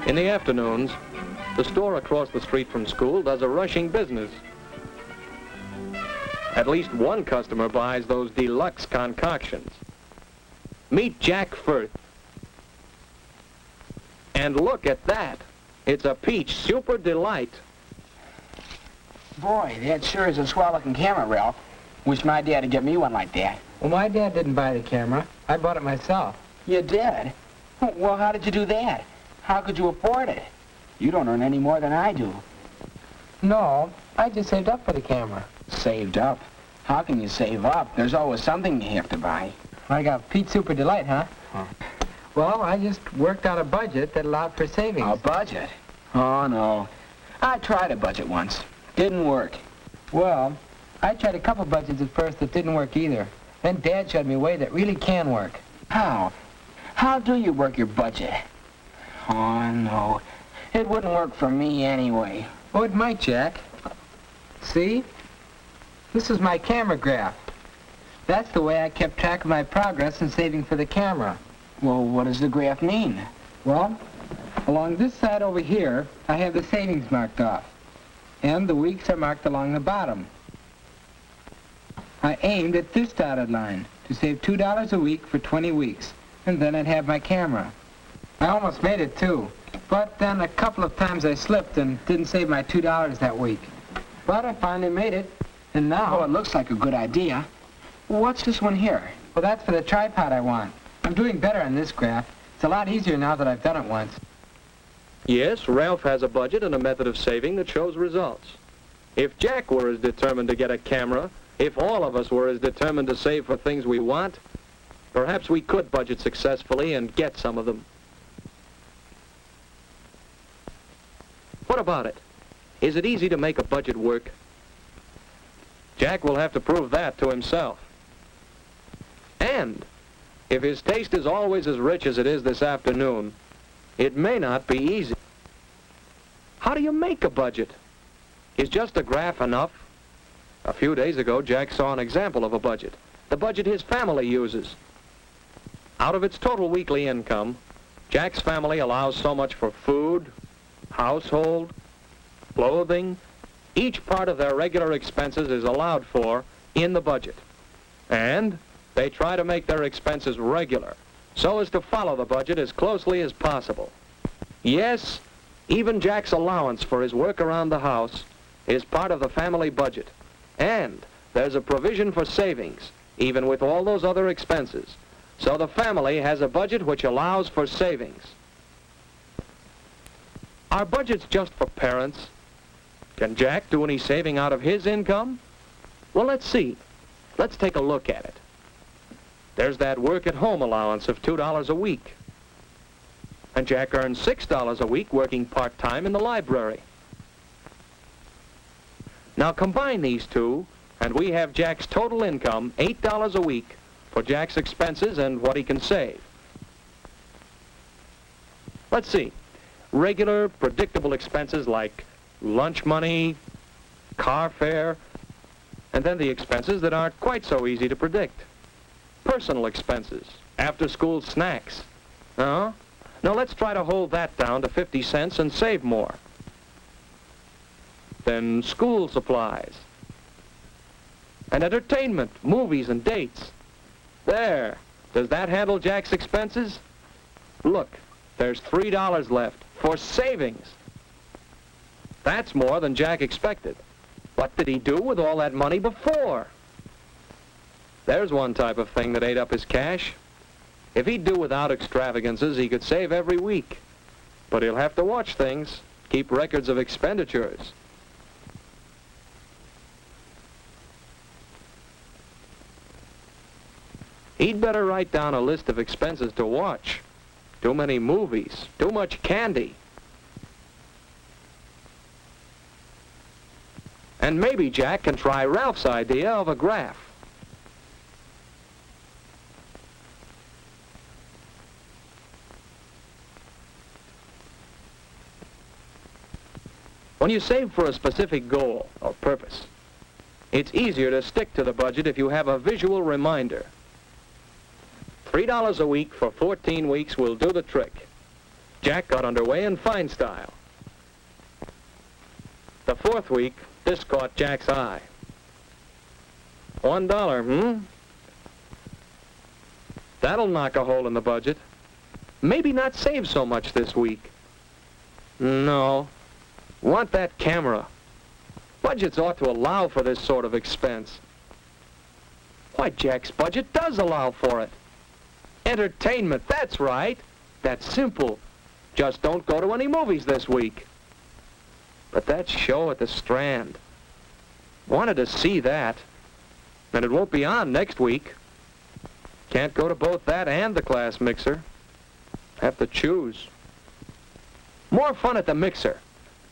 In the afternoons, the store across the street from school does a rushing business. At least one customer buys those deluxe concoctions. Meet Jack Firth. And look at that. It's a peach super delight. Boy, that sure is a swell-looking camera, Ralph. Wish my dad would get me one like that. Well, my dad didn't buy the camera. I bought it myself. You did? Well, how did you do that? How could you afford it? You don't earn any more than I do. No, I just saved up for the camera. Saved up? How can you save up? There's always something you have to buy. I got Pete's Super Delight, huh? Well, I just worked out a budget that allowed for savings. A budget? Oh, no. I tried a budget once. Didn't work. Well, I tried a couple budgets at first that didn't work either. Then Dad showed me a way that really can work. How? How do you work your budget? Oh, no. It wouldn't work for me anyway. Oh, it might, Jack. See? This is my camera graph. That's the way I kept track of my progress in saving for the camera. Well, what does the graph mean? Well, along this side over here, I have the savings marked off. And the weeks are marked along the bottom. I aimed at this dotted line to save $2 a week for 20 weeks, and then I'd have my camera. I almost made it, too. But then a couple of times I slipped and didn't save my $2 that week. But I finally made it, and now... Oh, it looks like a good idea. What's this one here? Well, that's for the tripod I want. I'm doing better on this graph. It's a lot easier now that I've done it once. Yes, Ralph has a budget and a method of saving that shows results. If Jack were as determined to get a camera, if all of us were as determined to save for things we want, perhaps we could budget successfully and get some of them. What about it? Is it easy to make a budget work? Jack will have to prove that to himself. And if his taste is always as rich as it is this afternoon, it may not be easy. How do you make a budget? Is just a graph enough? A few days ago, Jack saw an example of a budget, the budget his family uses. Out of its total weekly income, Jack's family allows so much for food, household, clothing. Each part of their regular expenses is allowed for in the budget. And they try to make their expenses regular, so as to follow the budget as closely as possible. Yes, even Jack's allowance for his work around the house is part of the family budget. And there's a provision for savings, even with all those other expenses. So the family has a budget which allows for savings. Are budgets just for parents? Can Jack do any saving out of his income? Well, let's see. Let's take a look at it. There's that work-at-home allowance of $2 a week. And Jack earns $6 a week working part-time in the library. Now combine these two, and we have Jack's total income, $8 a week, for Jack's expenses and what he can save. Let's see. Regular, predictable expenses like lunch money, car fare, and then the expenses that aren't quite so easy to predict. Personal expenses, after-school snacks. Now let's try to hold that down to 50 cents and save more. Then school supplies. And entertainment, movies and dates. There. Does that handle Jack's expenses? Look, there's $3 left for savings. That's more than Jack expected. What did he do with all that money before? There's one type of thing that ate up his cash. If he'd do without extravagances, he could save every week. But he'll have to watch things, keep records of expenditures. He'd better write down a list of expenses to watch. Too many movies, too much candy. And maybe Jack can try Ralph's idea of a graph. When you save for a specific goal or purpose, it's easier to stick to the budget if you have a visual reminder. $3 a week for 14 weeks will do the trick. Jack got underway in fine style. The fourth week, this caught Jack's eye. $1, That'll knock a hole in the budget. Maybe not save so much this week. No. Want that camera. Budgets ought to allow for this sort of expense. Why, Jack's budget does allow for it. Entertainment, that's right. That's simple. Just don't go to any movies this week. But that show at the Strand. Wanted to see that. And it won't be on next week. Can't go to both that and the class mixer. Have to choose. More fun at the mixer.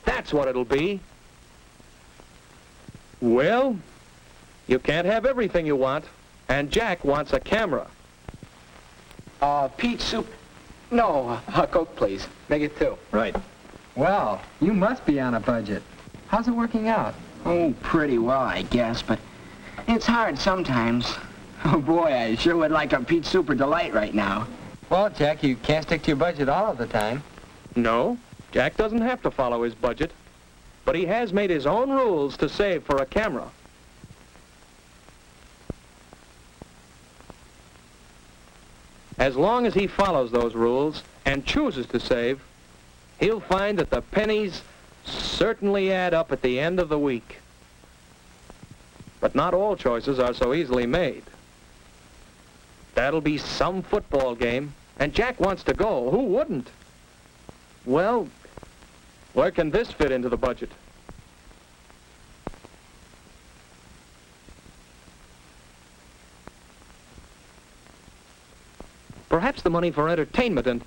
That's what it'll be. Well, you can't have everything you want, and Jack wants a camera. Peach soup. No, Coke, please. Make it 2. Right. Well, you must be on a budget. How's it working out? Oh, pretty well, I guess, but it's hard sometimes. Oh, boy, I sure would like a peach super delight right now. Well, Jack, you can't stick to your budget all of the time. No, Jack doesn't have to follow his budget, but he has made his own rules to save for a camera. As long as he follows those rules and chooses to save, he'll find that the pennies certainly add up at the end of the week. But not all choices are so easily made. That'll be some football game, and Jack wants to go. Who wouldn't? Well, where can this fit into the budget? Perhaps the money for entertainment and...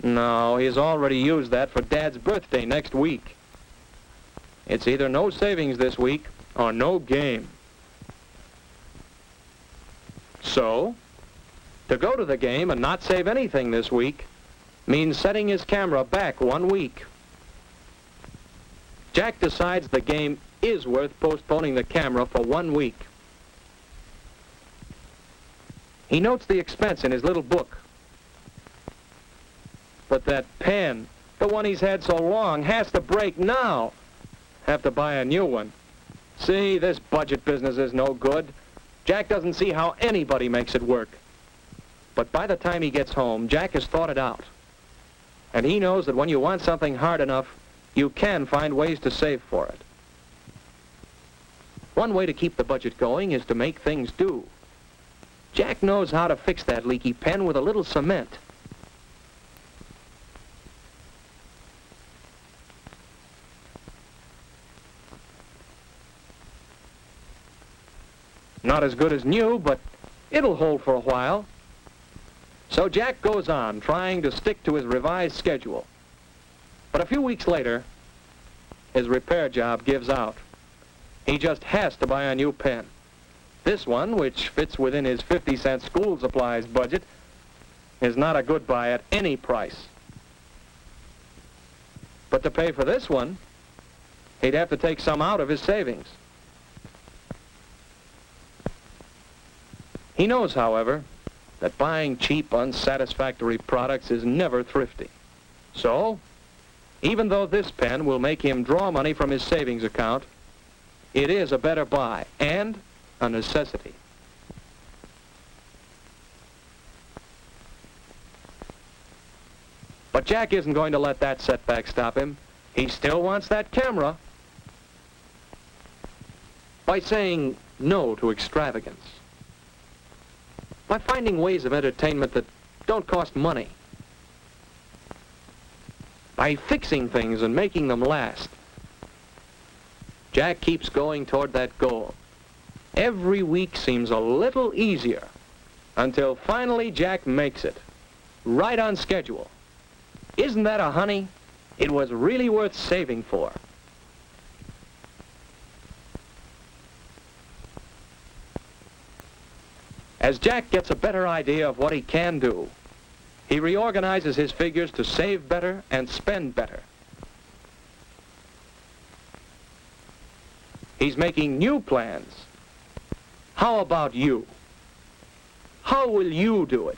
No, he's already used that for Dad's birthday next week. It's either no savings this week or no game. So, to go to the game and not save anything this week means setting his camera back 1 week. Jack decides the game is worth postponing the camera for 1 week. He notes the expense in his little book. But that pen, the one he's had so long, has to break now. Have to buy a new one. See, this budget business is no good. Jack doesn't see how anybody makes it work. But by the time he gets home, Jack has thought it out. And he knows that when you want something hard enough, you can find ways to save for it. One way to keep the budget going is to make things do. Jack knows how to fix that leaky pen with a little cement. Not as good as new, but it'll hold for a while. So Jack goes on, trying to stick to his revised schedule. But a few weeks later, his repair job gives out. He just has to buy a new pen. This one, which fits within his 50-cent school supplies budget, is not a good buy at any price. But to pay for this one, he'd have to take some out of his savings. He knows, however, that buying cheap, unsatisfactory products is never thrifty. So, even though this pen will make him draw money from his savings account, it is a better buy and a necessity. But Jack isn't going to let that setback stop him. He still wants that camera. By saying no to extravagance. By finding ways of entertainment that don't cost money. By fixing things and making them last. Jack keeps going toward that goal. Every week seems a little easier until finally Jack makes it. Right on schedule. Isn't that a honey? It was really worth saving for. As Jack gets a better idea of what he can do, he reorganizes his figures to save better and spend better. He's making new plans. How about you? How will you do it?